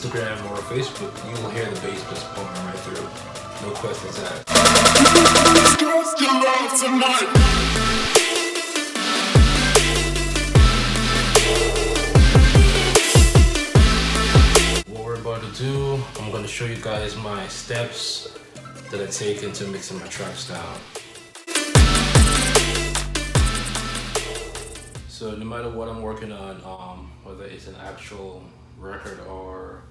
Instagram or Facebook, you will hear the bass just pumping right through. No questions asked. What we're about to do, I'm going to show you guys my steps that I take into mixing my tracks down. So no matter what I'm working on, whether it's an actual record or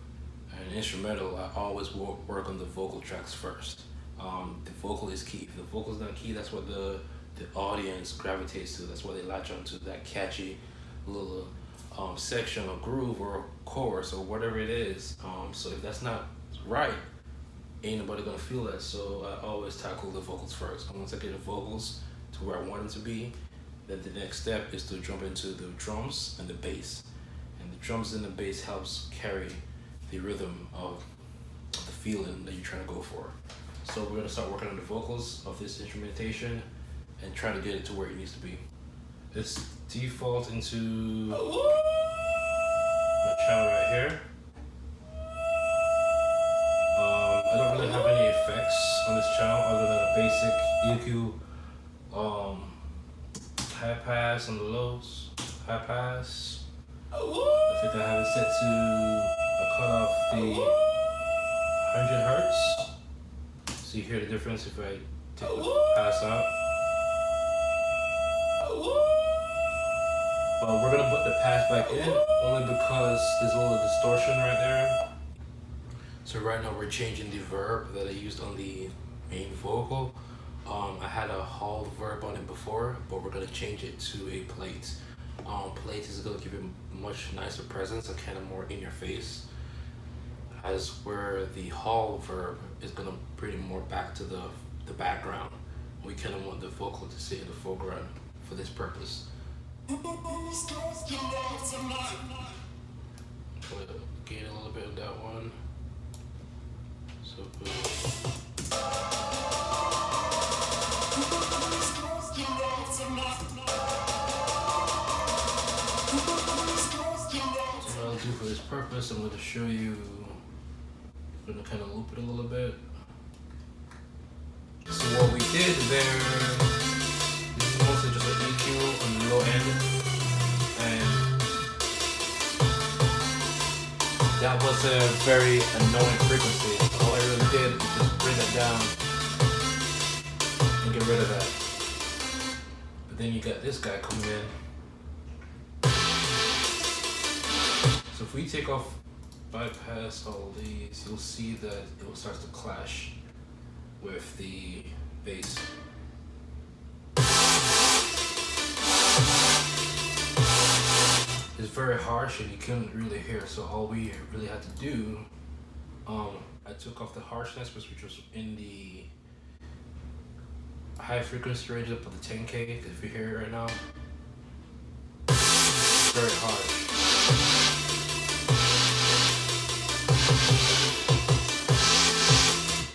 an instrumental, I always work on the vocal tracks first. The vocal is key. If the vocal's not key, that's what the audience gravitates to. That's what they latch onto, that catchy little section or groove or chorus or whatever it is. So if that's not right, ain't nobody gonna feel that. So I always tackle the vocals first. And once I get the vocals to where I want them to be, then the next step is to jump into the drums and the bass. And the drums and the bass helps carry the rhythm of the feeling that you're trying to go for. So we're gonna start working on the vocals of this instrumentation and try to get it to where it needs to be. Let's default into my channel right here. I don't really have any effects on this channel other than a basic EQ, high pass on the lows, high pass. I think I have it set to a cutoff the 100 hertz. So you hear the difference if I take the pass out. But we're gonna put the pass back in only because there's a little distortion right there. So right now we're changing the verb that I used on the main vocal. I had a halt verb on it before, but we're gonna change it to a plate. Plate is gonna give it much nicer presence and kind of more in your face, as where the halt verb is gonna bring it more back to the background. We kind of want the vocal to sit in the foreground for this purpose. Try to gain a little bit of that one. So what I'll do for this purpose, I'm going to show you, I'm going to kind of loop it a little bit. So what we did there, this is mostly just an EQ on the low end, and that was a very annoying frequency. All I really did was just bring it down and get rid of that. But then you got this guy coming in. So if we take off, bypass all these, you'll see that it will start to clash with the bass. It's very harsh and you couldn't really hear, so all we really had to do, I took off the harshness, which was in the high frequency range up to the 10K, if you hear it right now. It's very harsh.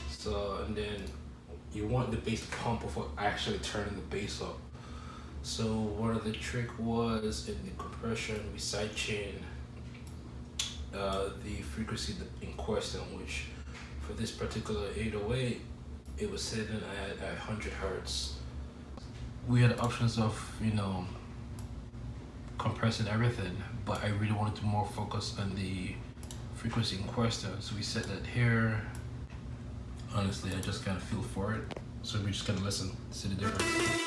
So, and then you want the bass to pump before actually turning the bass up. So one of the trick was in the compression, we sidechain the frequency in question, which for this particular 808, it was sitting at 100 hertz. We had options of, compressing everything, but I really wanted to more focus on the frequency in question. So we set that here. Honestly, I just kind of feel for it. So we just gotta listen, see the difference.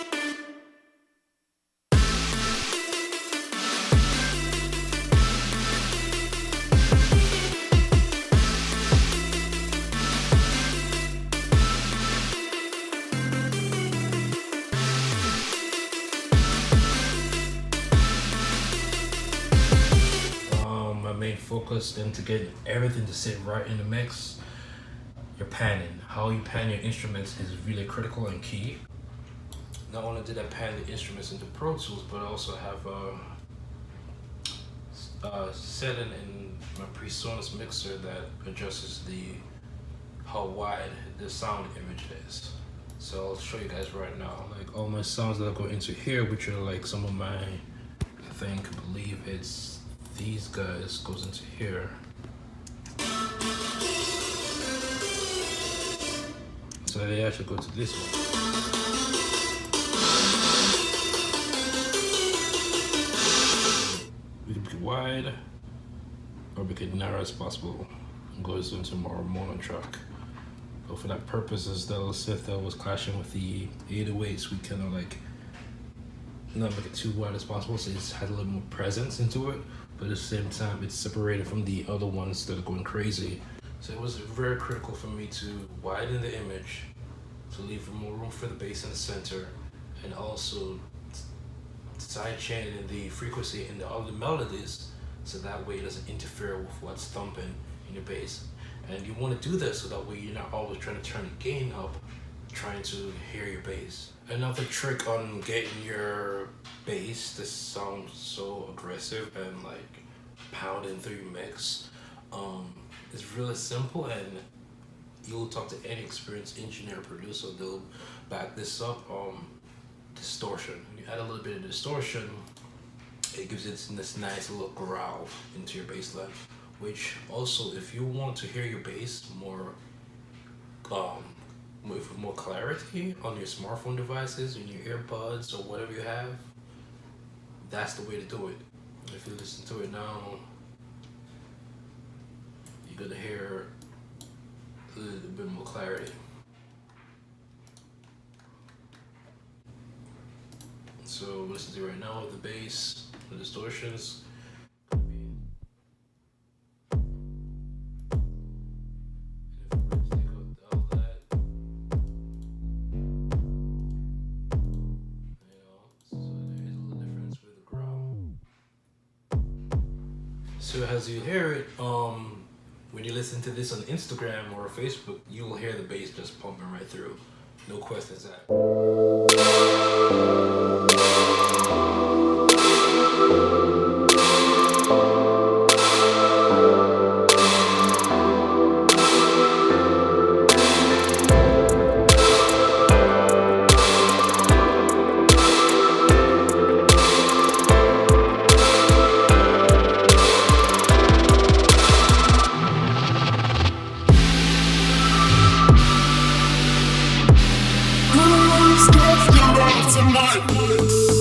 Main focus then to get everything to sit right in the mix. Your panning, how you pan your instruments is really critical and key. Not only did I pan the instruments into Pro Tools, but I also have a setting in my PreSonus mixer that adjusts how wide the sound image is. So I'll show you guys right now, like all my sounds that go into here, which are like some of my, I believe it's these guys goes into here. So So they actually go to this one. We can make it wide, or make it narrow as possible, and goes into more mono track. But for that purposes, that little synth that was clashing with the 808s, we kind of like not make it too wide as possible, so it's had a little more presence into it, but at the same time it's separated from the other ones that are going crazy. So it was very critical for me to widen the image to leave more room for the bass in the center, and also side chaining the frequency in the other melodies, so that way it doesn't interfere with what's thumping in your bass. And you want to do this so that way you're not always trying to turn the gain up, trying to hear your bass. Another trick on getting your bass to sound so aggressive and like pounding through your mix is really simple, and you'll talk to any experienced engineer or producer, they'll back this up. Distortion. When you add a little bit of distortion, it gives it this nice little growl into your bass line, which also, if you want to hear your bass more with more clarity on your smartphone devices and your earbuds or whatever you have, that's the way to do it. If you listen to it now, you're gonna hear a little bit more clarity. So listen to it right now with the bass, the distortions. So as you hear it, when you listen to this on Instagram or Facebook, you will hear the bass just pumping right through. No questions asked. Tonight.